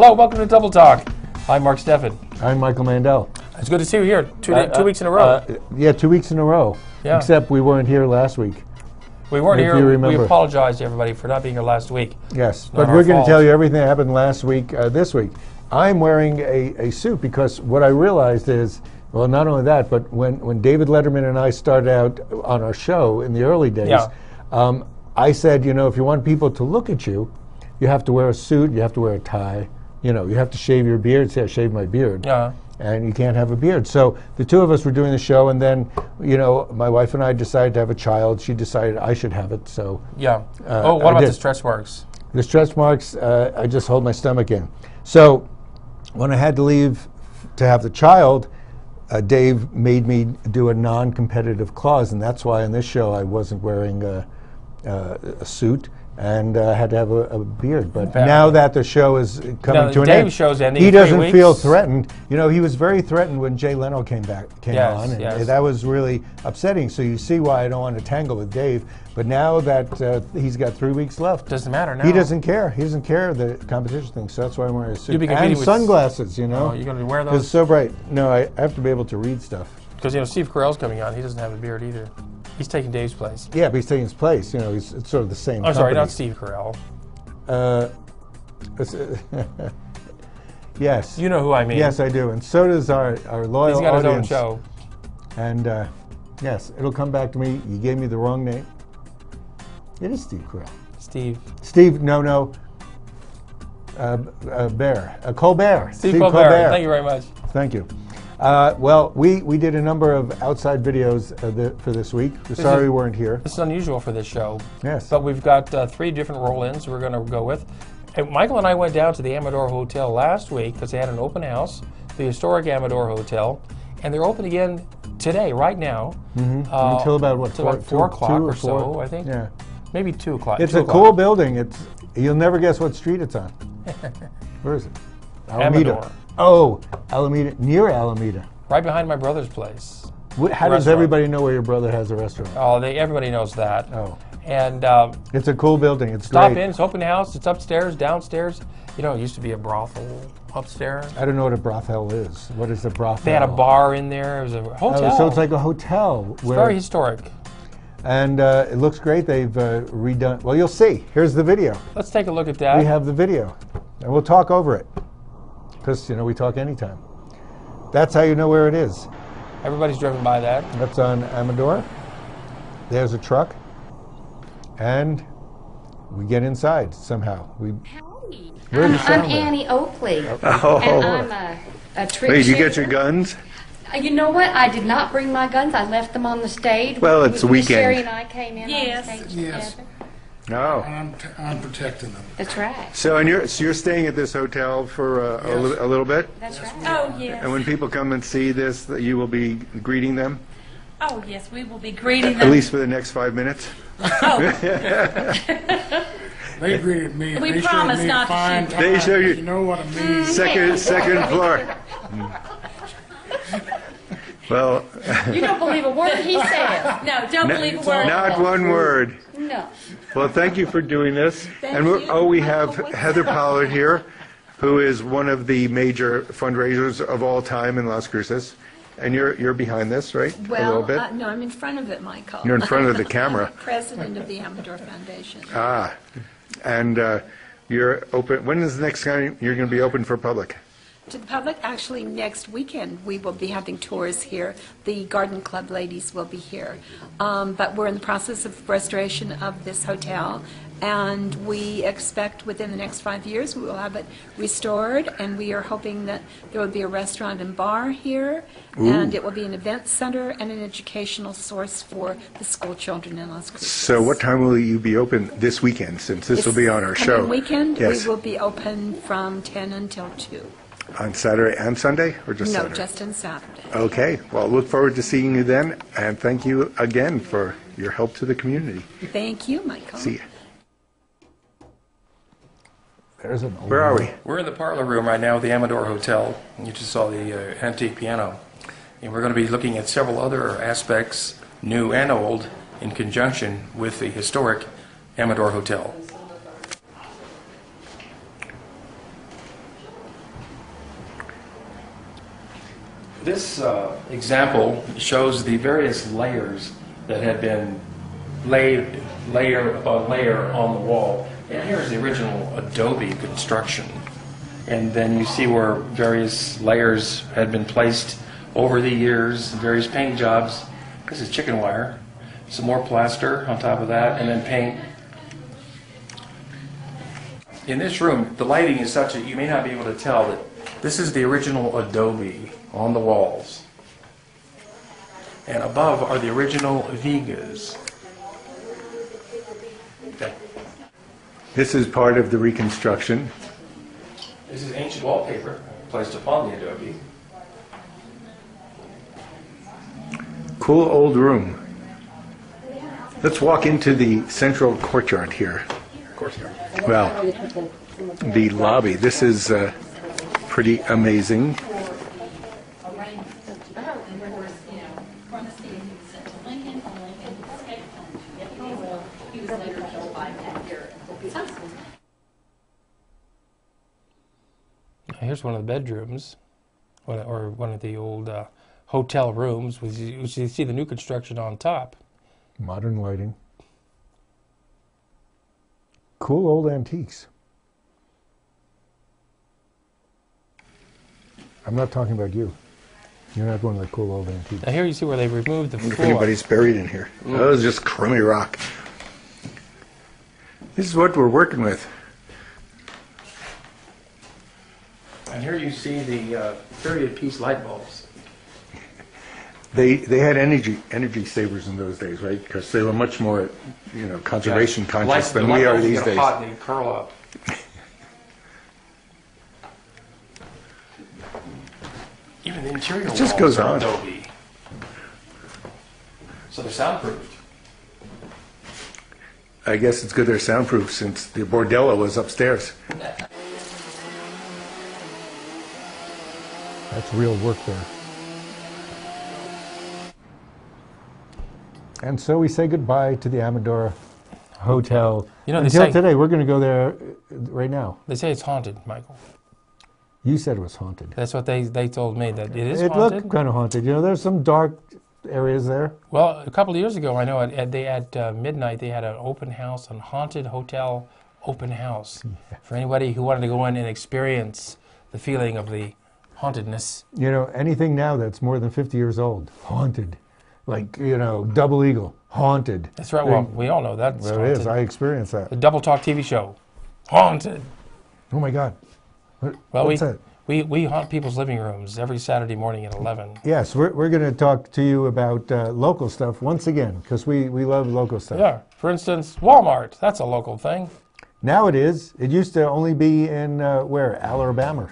Hello, welcome to Double Talk. I'm Mark Steffen. I'm Michael Mandel. It's good to see you here. Two weeks in a row. Yeah, 2 weeks in a row. Yeah. Except we weren't here last week. We weren't here. We apologize to everybody for not being here last week. Yes, but we're going to tell you everything that happened last week, this week. I'm wearing a suit because what I realized is, well, not only that, but when David Letterman and I started out on our show in the early days, I said, you know, if you want people to look at you, you have to wear a suit, you have to wear a tie, you know, you have to shave your beard. Say, I shaved my beard. Yeah. And you can't have a beard. So the two of us were doing the show, and then, you know, my wife and I decided to have a child. She decided I should have it, so. Yeah. What about the stretch marks? The stretch marks, I just hold my stomach in. So when I had to leave to have the child, Dave made me do a non-competitive clause, and that's why in this show I wasn't wearing a suit. And had to have a beard, but now that the show is coming to an end, show's ending he doesn't feel threatened. You know, he was very threatened when Jay Leno came on, and that was really upsetting. So you see why I don't want to tangle with Dave. But now that he's got 3 weeks left, doesn't matter now. He doesn't care. He doesn't care the competition thing. So that's why I'm wearing a suit and sunglasses. You know, you're going to wear those? Because it's so bright. No, I have to be able to read stuff. Because you know Steve Carell's coming on. He doesn't have a beard either. He's taking Dave's place. Yeah, but he's taking his place. You know, it's sort of the same. I'm sorry, not Steve Carell. Yes. You know who I mean. Yes, I do. And so does our loyal audience. He's got his own show. And yes, it'll come back to me. You gave me the wrong name. It is Steve Carell. Steve, no. Colbert. Steve Colbert. Thank you very much. Thank you. Well, we did a number of outside videos for this week. We're sorry we weren't here. This is unusual for this show. Yes. But we've got 3 different roll-ins we're going to go with. And Michael and I went down to the Amador Hotel last week because they had an open house, the historic Amador Hotel, and they're open again today, right now. Mm-hmm. Until about, what, until 4 o'clock or so, I think. Yeah. Maybe 2 o'clock. It's a cool building. You'll never guess what street it's on. Where is it? Alameda. Amador. Oh, Alameda, near Alameda. Right behind my brother's place. How does everybody know where your brother has a restaurant? Oh, everybody knows that. Oh. And it's a cool building. It's stop great. In. It's open house. It's upstairs, downstairs. You know, it used to be a brothel upstairs. I don't know what a brothel is. What is a brothel? They had a bar in there. It was a hotel. So it's like a hotel. It's very historic. And it looks great. They've redone. Well, you'll see. Here's the video. Let's take a look at that. We have the video, and we'll talk over it. Because, you know, we talk anytime. That's how you know where it is. Everybody's driven by that. That's on Amador. There's a truck. And we get inside somehow. Howdy. I'm Annie Oakley. Oh. And I'm a trick Wait, you get your guns? You know what? I did not bring my guns. I left them on the stage. Well, it's a weekend. Sherry and I came in on the stage together. No. I'm protecting them. That's right. So you're staying at this hotel for a little bit? That's right. Oh, yes. And when people come and see this, that you will be greeting them? Oh, yes, we will be greeting them. At least for the next 5 minutes? Oh. They greeted me. We they promise showed me not a to fine shoot. time. They show you. You know what I mean? Second floor. Well, You don't believe a word he says. No, don't believe a word. not one word. No. Well, thank you for doing this. We have Heather Pollard here, who is one of the major fundraisers of all time in Las Cruces. And you're behind this, right? Well, a little bit? no, I'm in front of it, Michael. You're in front of the camera. I'm president of the Amador Foundation. Ah, and you're open. When is the next time you're going to be open for public? To the public, actually, next weekend, we will be having tours here. The Garden Club ladies will be here. But we're in the process of restoration of this hotel, and we expect within the next 5 years we will have it restored, and we are hoping that there will be a restaurant and bar here, and it will be an event center and an educational source for the school children in Las Cruces. So what time will you be open this weekend, since this will be on our show? Coming weekend, yes. we will be open from 10 until 2. On Saturday and Sunday, or just Saturday? No, just on Saturday. Okay. Well, look forward to seeing you then, and thank you again for your help to the community. Thank you, Michael. See you. There's an Where are we? We're in the parlor room right now at the Amador Hotel. You just saw the antique piano. And we're going to be looking at several other aspects, new and old, in conjunction with the historic Amador Hotel. This example shows the various layers that had been laid layer upon layer on the wall. And here's the original adobe construction. And then you see where various layers had been placed over the years, various paint jobs. This is chicken wire. Some more plaster on top of that, and then paint. In this room, the lighting is such that you may not be able to tell that this is the original adobe on the walls. And above are the original vigas. Okay. This is part of the reconstruction. This is ancient wallpaper placed upon the adobe. Cool old room. Let's walk into the central courtyard here. Courtyard. Well, the lobby. This is pretty amazing. Here's one of the bedrooms, or one of the old hotel rooms, which you see the new construction on top. Modern lighting. Cool old antiques. I'm not talking about you. You're not one of the cool old antiques. Now here you see where they removed the I wonder if floor. anybody's buried in here. Oh, it's just crummy rock. This is what we're working with. And here you see the period piece light bulbs. They had energy savers in those days, right? Because they were much more, conservation conscious than we are these get days. Hot and they curl up. Even the interior just walls goes are on. adobe. So they're soundproofed. I guess it's good they're soundproof since the bordello was upstairs. That's real work there. And so we say goodbye to the Amador Hotel. You know, they Until say- today, we're going to go there right now. They say it's haunted, Michael. You said it was haunted. That's what they told me, that it is It haunted. looked kind of haunted. There's some dark areas there. Well, a couple of years ago, I know at midnight they had an open house, a haunted hotel open house, for anybody who wanted to go in and experience the feeling of the hauntedness. Anything now that's more than 50 years old, haunted. Like, Double Eagle, haunted. That's right. Well, we all know that's Well, haunted. it is. I experienced that. The Double Talk TV show, haunted. Oh my God. Well, What's that? we haunt people's living rooms every Saturday morning at 11. Yes, we're going to talk to you about local stuff once again, because we love local stuff. Yeah. For instance, Walmart. That's a local thing. Now it is. It used to only be in, where? Alabama.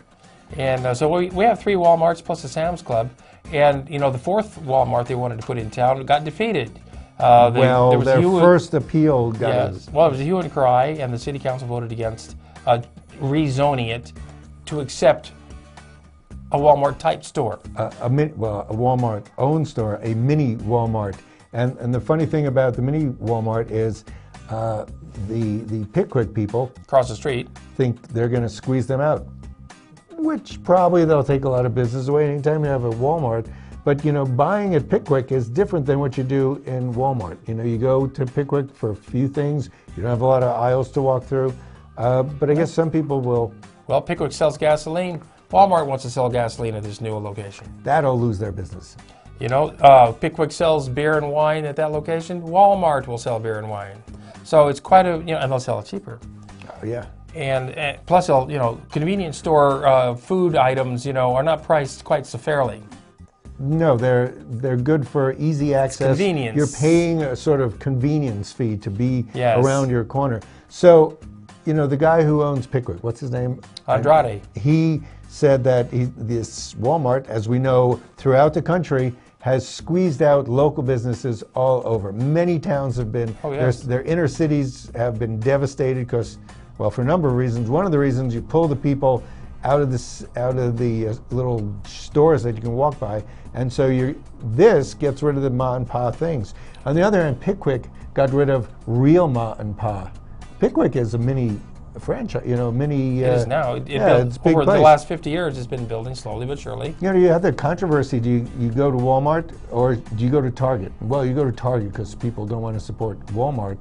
And so we have 3 Walmarts plus a Sam's Club. And, the 4th Walmart they wanted to put in town got defeated. There was their hue and- first appeal got Yes. Well, it was a hue and cry, and the city council voted against rezoning it to accept a Walmart-type store. a Walmart-owned store, a mini Walmart. And the funny thing about the mini Walmart is the Pickwick people Across the street. think they're going to squeeze them out, which probably they'll take a lot of business away anytime you have a Walmart. But, buying at Pickwick is different than what you do in Walmart. You go to Pickwick for a few things. You don't have a lot of aisles to walk through. But I guess some people will. Well, Pickwick sells gasoline. Walmart wants to sell gasoline at this new location. That'll lose their business. Pickwick sells beer and wine at that location. Walmart will sell beer and wine. So it's quite a, and they'll sell it cheaper. Yeah. And plus, convenience store food items, are not priced quite so fairly. No, they're good for easy access. convenience. You're paying a sort of convenience fee to be Yes. around your corner. So, the guy who owns Pickwick, what's his name? Andrade. He said that this Walmart, as we know, throughout the country, has squeezed out local businesses all over. Many towns have been, Oh, yes. their inner cities have been devastated because, well, for a number of reasons. One of the reasons, you pull the people out of the little stores that you can walk by, and so this gets rid of the ma and pa things. On the other hand, Pickwick got rid of real ma and pa. Pickwick is a mini franchise, mini. It is now. It's a big over the place. last 50 years, it's been building slowly but surely. You have the controversy. Do you go to Walmart or do you go to Target? Well, you go to Target because people don't want to support Walmart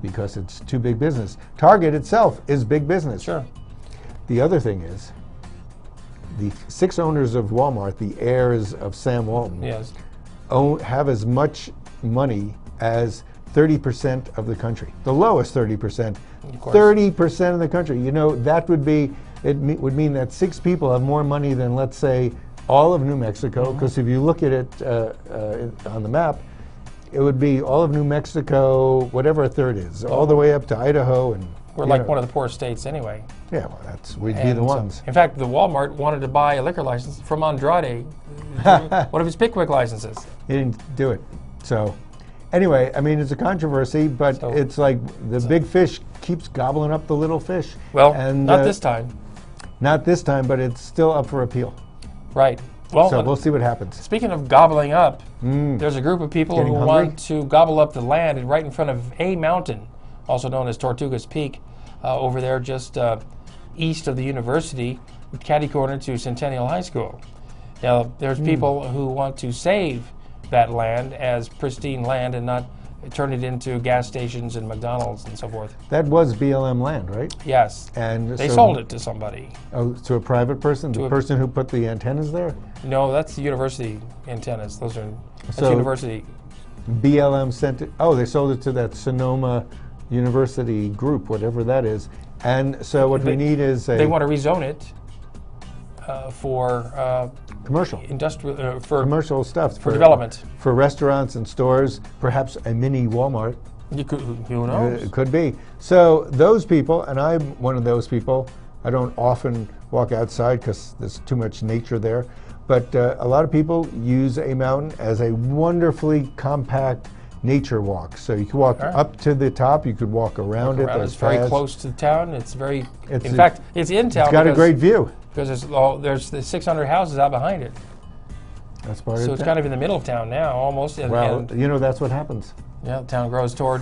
because it's too big business. Target itself is big business. Sure. The other thing is, the 6 owners of Walmart, the heirs of Sam Walton, Yes. have as much money as 30% of the country. The lowest 30%. Of course. 30% of the country. That would be, would mean that 6 people have more money than, let's say, all of New Mexico, because if you look at it on the map, it would be all of New Mexico, whatever a third is, all the way up to Idaho. And We're like one of the poorest states anyway. Yeah, well, we'd be the ones. In fact, the Walmart wanted to buy a liquor license from Andrade, one of his Pickwick licenses. He didn't do it. So, anyway, I mean, it's a controversy, but it's like the big fish keeps gobbling up the little fish. Well, and, not this time. Not this time, but it's still up for appeal. Right. Well, so we'll see what happens. Speaking of gobbling up, there's a group of people Getting who hungry? want to gobble up the land right in front of a mountain, also known as Tortugas Peak, over there just east of the university, catty-corner to Centennial High School. Now, there's people who want to save that land as pristine land and not turn it into gas stations and McDonald's and so forth. That was BLM land, right? Yes. And They so- sold it to somebody. Oh, to a private person? The person who put the antennas there? No, that's the university antennas. That's So- university. BLM sent it. Oh, they sold it to that Sonoma University group, whatever that is. And so what we need is They want to rezone it for commercial. Industrial for Commercial stuff. for development. For restaurants and stores, perhaps a mini Walmart. Who knows? It could be. So those people, and I'm one of those people, I don't often walk outside because there's too much nature there, but a lot of people use a mountain as a wonderfully compact nature walk. So you can walk up to the top, you could walk around it. It's very close to the town. It's very, in It's fact, it's in town. It's got a great view. Because there's the 600 houses out behind it. That's part So of it's it. kind of in the middle of town now, almost. And, Well, and, that's what happens. yeah, the town grows toward.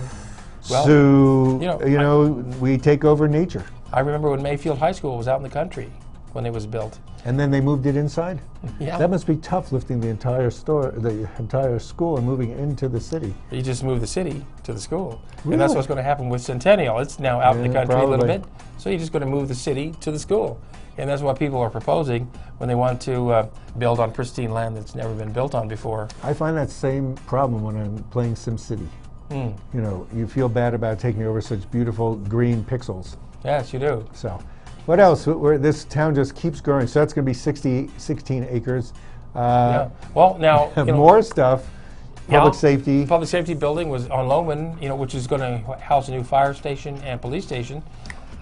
Well, so we take over nature. I remember when Mayfield High School was out in the country when it was built. And then they moved it inside? Yeah. That must be tough, lifting the entire school and moving into the city. You just move the city to the school. Really? And that's what's going to happen with Centennial. It's now out in the Yeah, country a little probably. bit. So you're just going to move the city to the school. And that's what people are proposing when they want to build on pristine land that's never been built on before. I find that same problem when I'm playing SimCity. You feel bad about taking over such beautiful green pixels. Yes, you do. So, what else? This town just keeps growing. So that's going to be 16 acres. Yeah. Well, now More stuff. Public safety. Public safety building was on Loman, which is going to house a new fire station and police station.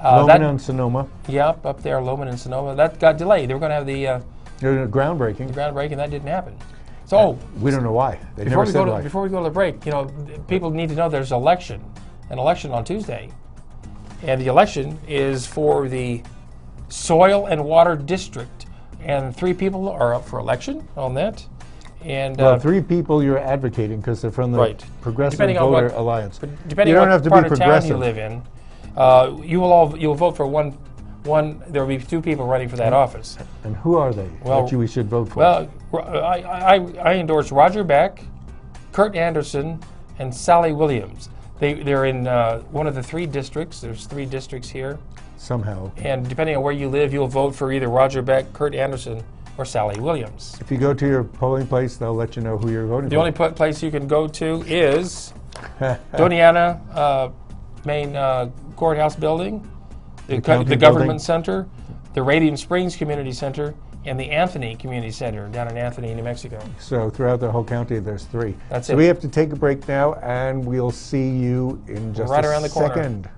Loman and Sonoma. Yep, up there, Loman and Sonoma. That got delayed. They were going to have the groundbreaking. Groundbreaking. That didn't happen. So we don't know why. They before never said why. Before we go to the break, people need to know there's an election on Tuesday, and the election is for the Soil and Water District, and 3 people are up for election on that. And 3 people you're advocating because they're from the Progressive Voter Alliance. Depending you don't on have to what be part of town progressive. you live in, you'll vote for one. There will be 2 people running for that office. And who are they that we should vote for? Well, I endorse Roger Beck, Kurt Anderson, and Sally Williams. They're in one of the 3 districts. There's 3 districts here. Somehow. And depending on where you live, you'll vote for either Roger Beck, Kurt Anderson, or Sally Williams. If you go to your polling place, they'll let you know who you're voting for. The only place you can go to is Doniana main courthouse building, the government center, the Radiant Springs Community Center, and the Anthony Community Center down in Anthony, New Mexico. So throughout the whole county, there's 3. That's so it. we have to take a break now, and we'll see you in just right a around the corner. second.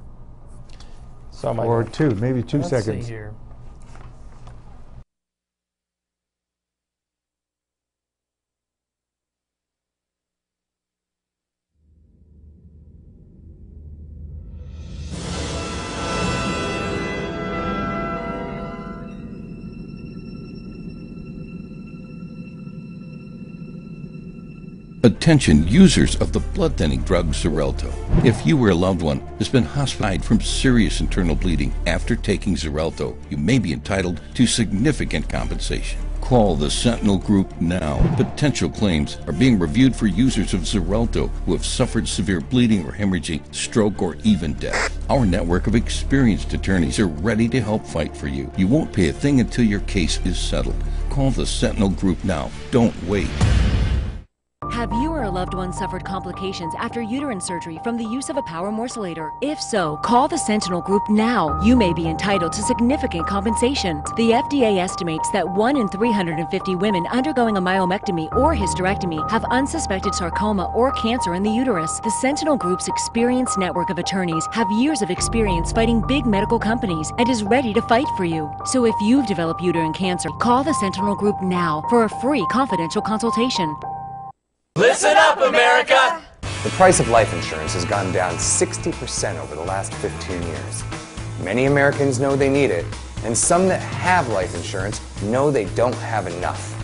So or 2, maybe 2 Let's seconds. see here. Attention users of the blood-thinning drug Xarelto. If you or a loved one has been hospitalized from serious internal bleeding after taking Xarelto, you may be entitled to significant compensation. Call the Sentinel Group now. Potential claims are being reviewed for users of Xarelto who have suffered severe bleeding or hemorrhaging, stroke, or even death. Our network of experienced attorneys are ready to help fight for you. You won't pay a thing until your case is settled. Call the Sentinel Group now. Don't wait. Have you or a loved one suffered complications after uterine surgery from the use of a power morcellator? If so, call the Sentinel Group now. You may be entitled to significant compensation. The FDA estimates that 1 in 350 women undergoing a myomectomy or hysterectomy have unsuspected sarcoma or cancer in the uterus. The Sentinel Group's experienced network of attorneys have years of experience fighting big medical companies and is ready to fight for you. So if you've developed uterine cancer, call the Sentinel Group now for a free confidential consultation. Listen up, America! The price of life insurance has gone down 60% over the last 15 years. Many Americans know they need it, and some that have life insurance know they don't have enough.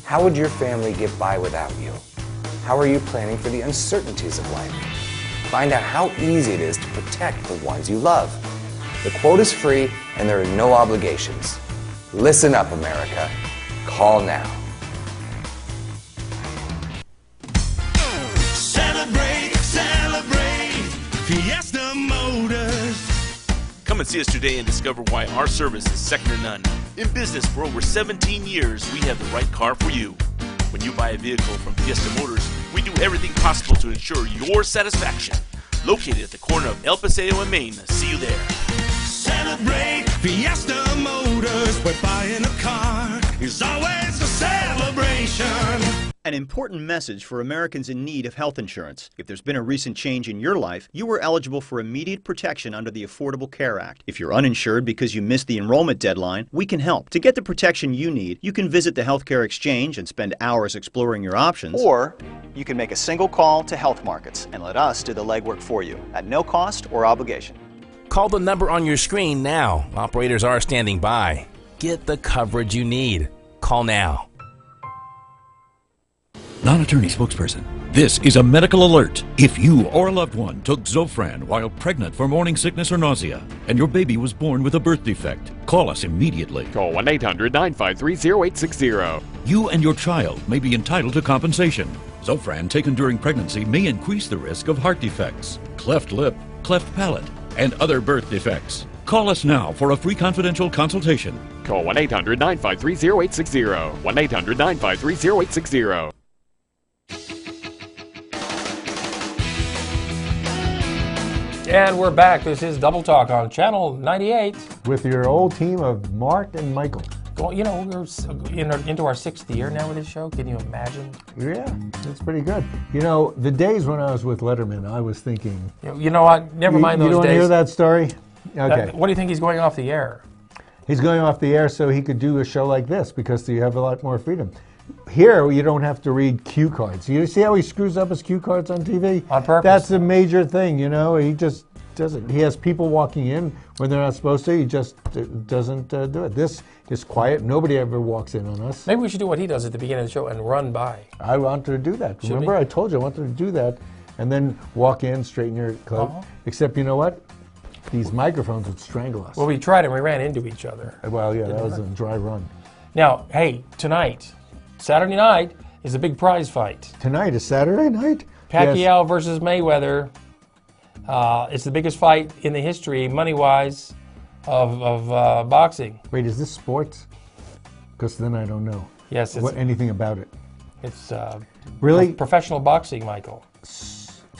How would your family get by without you? How are you planning for the uncertainties of life? Find out how easy it is to protect the ones you love. The quote is free, and there are no obligations. Listen up, America. Call now. Fiesta Motors. Come and see us today and discover why our service is second to none. In business for over 17 years, we have the right car for you. When you buy a vehicle from Fiesta Motors, we do everything possible to ensure your satisfaction. Located at the corner of El Paseo and Main. See you there. Celebrate Fiesta Motors, where buying a car is always a celebration. An important message for Americans in need of health insurance. If there's been a recent change in your life, you are eligible for immediate protection under the Affordable Care Act. If you're uninsured because you missed the enrollment deadline, we can help. To get the protection you need, you can visit the Healthcare Exchange and spend hours exploring your options. Or you can make a single call to Health Markets and let us do the legwork for you at no cost or obligation. Call the number on your screen now. Operators are standing by. Get the coverage you need. Call now. Non-attorney spokesperson. This is a medical alert. If you or a loved one took Zofran while pregnant for morning sickness or nausea, and your baby was born with a birth defect, call us immediately. Call 1-800-953-0860. You and your child may be entitled to compensation. Zofran taken during pregnancy may increase the risk of heart defects, cleft lip, cleft palate, and other birth defects. Call us now for a free confidential consultation. Call 1-800-953-0860. 1-800-953-0860. And we're back. This is Double Talk on Channel 98. With your old team of Mark and Michael. Well, you know, we're into our 6th year now with this show. Can you imagine? Yeah, that's pretty good. You know, the days when I was with Letterman, I was thinking... You know what? Never mind those days. You don't want to hear that story? Okay. What do you think he's going off the air? He's going off the air so he could do a show like this because you have a lot more freedom. Here, you don't have to read cue cards. You see how he screws up his cue cards on TV? On purpose. That's a major thing, you know. He just doesn't. He has people walking in when they're not supposed to. He just doesn't do it. This is quiet. Nobody ever walks in on us. Maybe we should do what he does at the beginning of the show and run by. I wanted to do that. Remember, I told you I wanted to do that and then walk in, straighten your coat. Except, you know what? These microphones would strangle us. Well, we tried and we ran into each other. Well, yeah, that was a dry run. Now, hey, tonight, Saturday night, is a big prize fight. Tonight is Saturday night? Pacquiao versus Mayweather. It's the biggest fight in the history, money-wise, of boxing. Wait, is this sports? Because then I don't know. Yes. It's, anything about it. It's really professional boxing, Michael.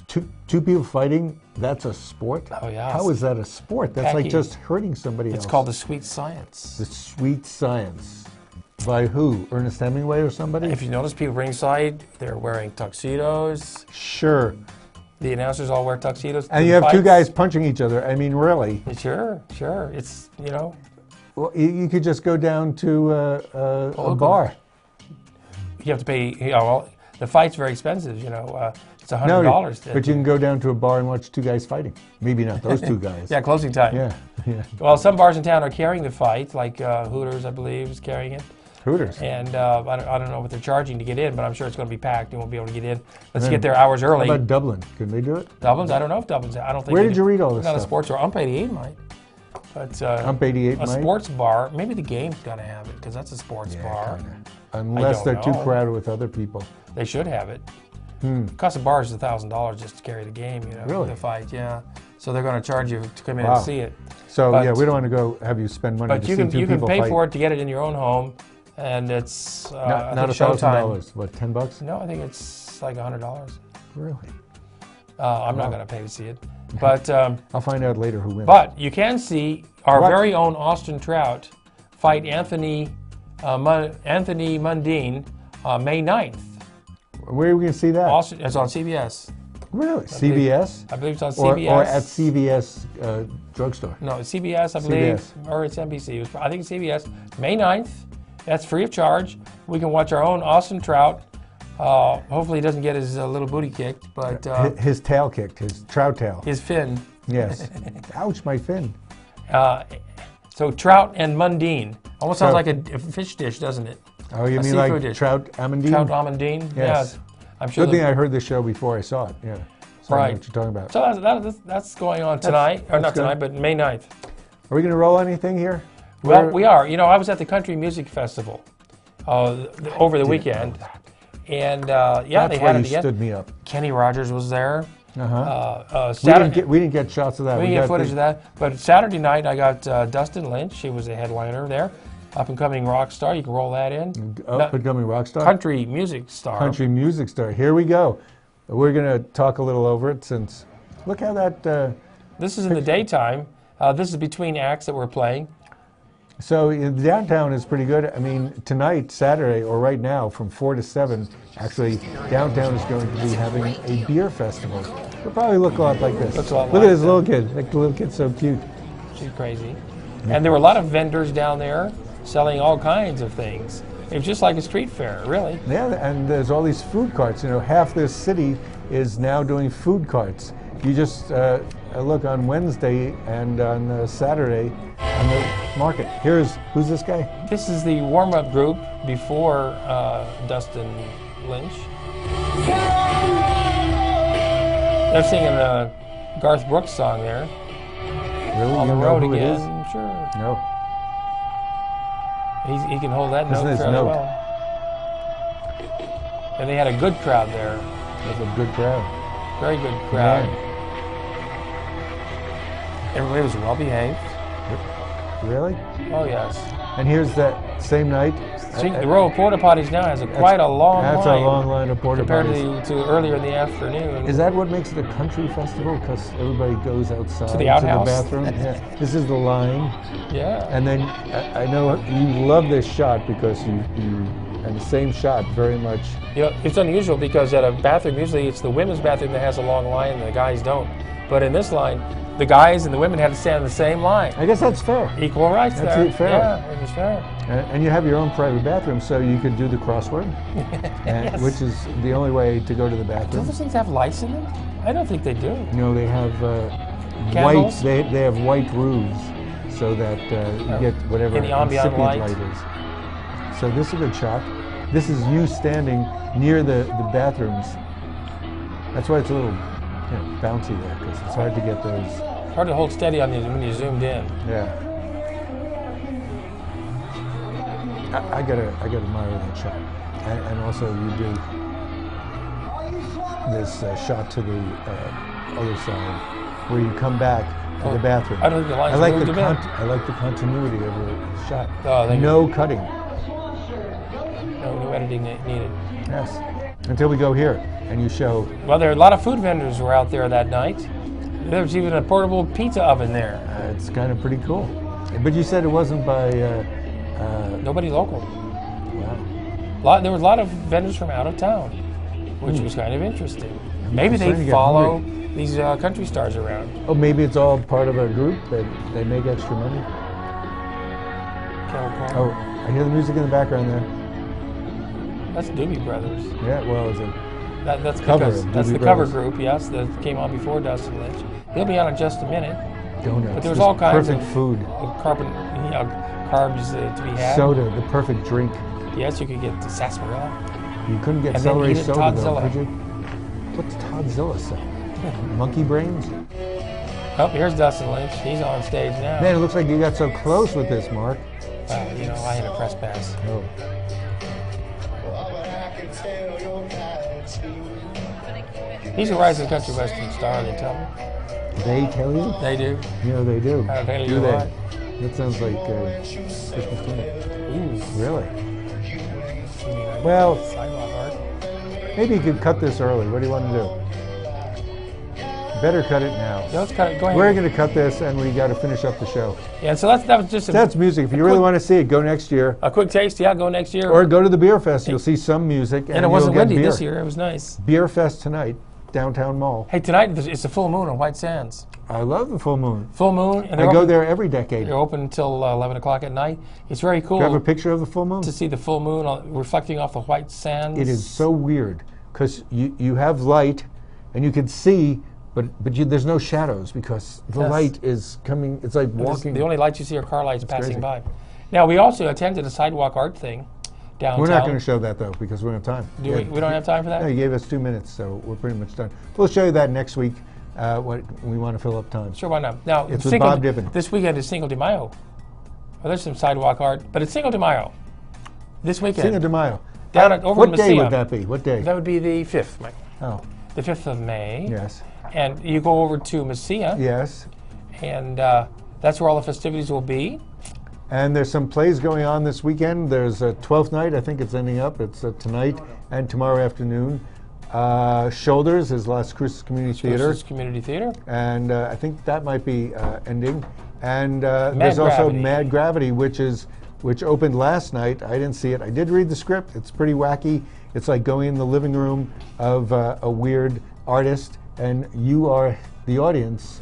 Two people fighting, that's a sport? Oh, yeah. How is that a sport? That's like just hurting somebody else. It's called the sweet science. The sweet science. By who? Ernest Hemingway or somebody? If you notice people ringside, they're wearing tuxedos. Sure. The announcers all wear tuxedos. And you have two guys punching each other. I mean, really. Sure. It's, you know. Well, you could just go down to a bar. You have to pay, well, the fight's very expensive, you know. It's $100. No, but you can go down to a bar and watch two guys fighting. Maybe not those two guys. Yeah, closing time. Yeah. Well, some bars in town are carrying the fight, like Hooters, I believe, is carrying it. Hooters. And I don't know what they're charging to get in, but I'm sure it's going to be packed. You won't be able to get in. Let's get there hours early. How about Dublin? Can they do it? Dublin's? I don't know if Dublin's. I don't think. Where did you read all this Not stuff? a sports bar. Ump 88 might. But Ump 88 a might? sports bar. Maybe the game's got to have it because that's a sports bar. Unless they're too know. crowded with other people. They should have it. Cost of bars is $1,000 just to carry the game. You know, Really? the fight. Yeah. So they're going to charge you to come in Wow. and see it. So But- yeah, we don't want to go have you spend money But to you see can two people pay fight. for it to get it in your own home, and it's Not I think Showtime. $1,000. What, $10? No, I think it's like $100. Really? I'm not going to pay to see it, but I'll find out later who wins. But you can see our What? very own Austin Trout fight Anthony Mundine May 9th. Where are we going to see that? Austin, it's on CBS. Really? CBS? I believe it's on Or CBS. at CVS drugstore? No, it's CBS, I believe, CBS. or it's NBC. I think it's CBS. May 9th. That's free of charge. We can watch our own Austin Trout. Hopefully he doesn't get his little booty kicked, but His tail kicked, his trout tail. his fin. Yes. Ouch, my fin. So Trout and Mundine. Almost sounds So- like a fish dish, doesn't it? Oh, you A mean seafood like dish. trout amandine? Trout amandine? Yes. I'm sure. Good thing I heard the show before I saw it. Yeah. So I know Right. what you're talking about. So that's going on tonight, or not that's good. tonight, but May 9th. Are we going to roll anything here? Well, Where- we are. You know, I was at the Country Music Festival over the weekend, and yeah, That's they why had you it again. stood me up. Kenny Rogers was there. We Saturday, didn't get shots of that. we didn't got get footage the- of that. But Saturday night, I got Dustin Lynch. He was a headliner there, up and coming rock star. You can roll that in. Up and coming rock star? Country music star. Country music star. Here we go. We're going to talk a little over it since, look how that... This is in the daytime. This is between acts that we're playing. So downtown is pretty good. I mean, tonight, Saturday, or right now, from 4 to 7, actually, downtown is going to be having a beer festival. It'll probably look a lot like this. Looks a lot Look like at this that. little kid. That little kid's so cute. She's crazy. And there were a lot of vendors down there selling all kinds of things. It was just like a street fair, really. Yeah, and there's all these food carts. You know, half this city is now doing food carts. You just look on Wednesday and on Saturday on the market. Who's this guy? This is the warm-up group before Dustin Lynch. They're singing a Garth Brooks song there. Really? On You the know road who it again. is? Sure. No. He can hold that Listen to note this fairly note. well. And they had a good crowd there. That's a good crowd. Very good crowd. Yeah. Everybody was well behaved. Really? Oh yes. And here's that same night. See, the row of porta potties now has quite a long line. That's a long line of porta compared potties. to earlier in the afternoon. Is that what makes it a country festival? Because everybody goes outside To the outhouse? bathroom. Yeah. This is the line. Yeah. And then I know you love this shot because you and the same shot very much. You know, it's unusual because at a bathroom, usually it's the women's bathroom that has a long line and the guys don't. But in this line, the guys and the women had to stand in the same line. I guess that's fair. Equal rights That's there. it, fair. Yeah, it was fair. And you have your own private bathroom, so you could do the crossword, Yes. which is the only way to go to the bathroom. Do those things have lights in them? I don't think they do. No, they have white. Candles? They have white roofs, so that you get whatever Any ambient incipient light? is. So this is a good shot. This is you standing near the bathrooms. That's why it's a little bouncy there, because it's hard to get those. Hard to hold steady on when you zoomed in. Yeah. I gotta admire that shot, and also you do this shot to the other side, where you come back to the bathroom. I don't think the lines moved a bit. I like the continuity of the shot. Oh, thank no cutting. No editing needed. Yes. Until we go here, and you show. Well, there are a lot of food vendors were out there that night. There was even a portable pizza oven there. It's kind of pretty cool. But you said it wasn't by. Nobody local. Wow. There was a lot of vendors from out of town, which was kind of interesting. Maybe starting to they get follow these country stars around. Oh, maybe it's all part of a group that they make extra money. Oh, I hear the music in the background there. That's Doobie Brothers. Yeah, well, is it? That's cover because of that's Doobie the cover Brothers. group, yes, that came on before Dustin Lynch. He'll be on in just a minute. Donuts. But there was Just all kinds perfect of food. carbs to be had. Soda, the perfect drink. Yes, you could get the sarsaparilla. You couldn't get And then celery eat it soda, though, Todzilla. could you? What's Todzilla sell? Monkey brains? Oh, here's Dustin Lynch. He's on stage now. Man, it looks like you got so close with this, Mark. Well, you know, I had a press pass. Oh. He's a rising country western star, they tell me. They tell you? They do. You know, they do. I'll tell you Do they? what. That sounds like Christmas dinner. Ooh. Really? Well, Sidewalk art. maybe you could cut this early. What do you want to do? Better cut it now. Yeah, let's cut it. Go ahead. We're going to cut this, and we got to finish up the show. Yeah, so that was just That's music. If you really want to see it, go next year. a quick taste. Yeah, go next year. Or go to the Beer Fest. You'll see some music. And it wasn't you'll get windy beer. this year. It was nice. Beer Fest tonight, downtown mall. Hey, tonight it's a full moon on White Sands. I love the full moon. Full moon. And I they're go open- there every decade. They're open until 11 o'clock at night. It's very cool Do you have a picture of the full moon? to see the full moon reflecting off the white sands. It is so weird because you have light and you can see, but there's no shadows because the Yes. light is coming. It's like walking. The only lights you see are car lights It's passing crazy. by. Now, we also attended a sidewalk art thing downtown. We're not going to show that though because we don't have time. Do we don't have time for that? No, you gave us 2 minutes, so we're pretty much done. We'll show you that next week. What we want to fill up time. Sure, why not? Now, It's with Bob Dibbin. This weekend is Cinco de Mayo. Well, there's some sidewalk art, but it's Cinco de Mayo. This weekend. Cinco de Mayo. Down at, over what in day Mesilla. would that be? What day? That would be the 5th, Mike. Oh, The 5th of May. yes, And you go over to Mesilla, yes. and that's where all the festivities will be. And there's some plays going on this weekend. There's a 12th night. I think it's ending up. It's tonight and tomorrow afternoon. Shoulders is Las Cruces Community Theater. Cruces Community Theater. And I think that might be ending. And there's also Gravity. Mad Gravity, which opened last night. I didn't see it. I did read the script. It's pretty wacky. It's like going in the living room of a weird artist, and you are the audience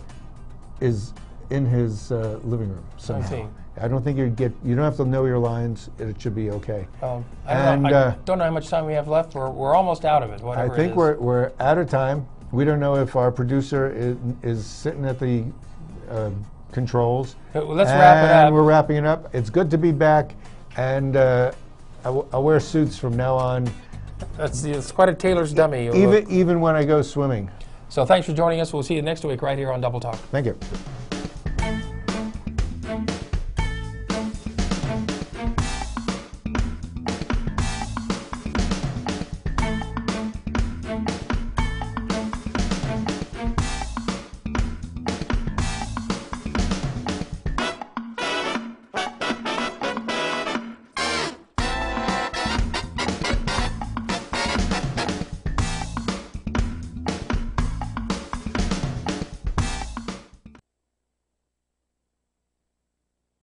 is in his living room somehow. see. I don't think you don't have to know your lines. It should be okay. I don't know how much time we have left. We're almost out of it. Whatever I think it is. we're out of time. We don't know if our producer is sitting at the controls. Let's wrap it up. We're wrapping it up. It's good to be back, and I'll wear suits from now on. It's quite a tailor's dummy. Even when I go swimming. So thanks for joining us. We'll see you next week right here on Double Talk. Thank you.